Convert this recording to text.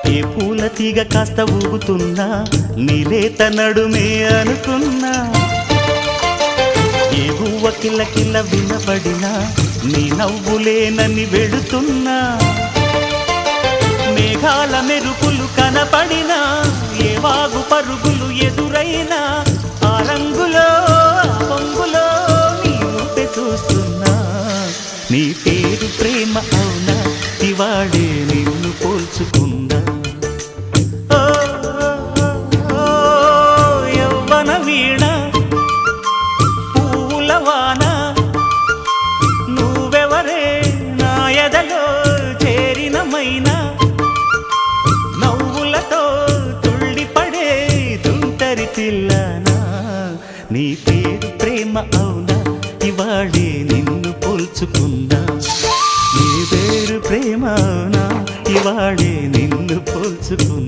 ఏ పూల తీగ కాస్త ఊగుతున్నా నీలేత నడుమే అనుకున్నా ఏ గువ్వ కిల్ల కిల్ల వినబడినా నీ నవ్వులేనని వెళుతున్నా మేఘాల మెరుపులు కనపడినా ఏ వాగు పరుగులు ఎదురైనా ఆ రంగులో పొంగులో నీ రూపే చూస్తున్నా నీ పేరు ప్రేమ అవునా ఇవాళే నిన్ను పోల్చుకున్నా యవ్వన వీణ పూల వాన నువ్వెవరే నా ఎదలో చేరిన మైనా నవ్వులతో తుళ్ళిపడే తుంటరి పిల్లనా నీ పేరు ప్రేమ అవునా ఇవాళే నిన్ను పోల్చుకున్నా నీ పేరు ప్రేమ అవునా ఇవాళే నిన్ను పోల్చుకున్నా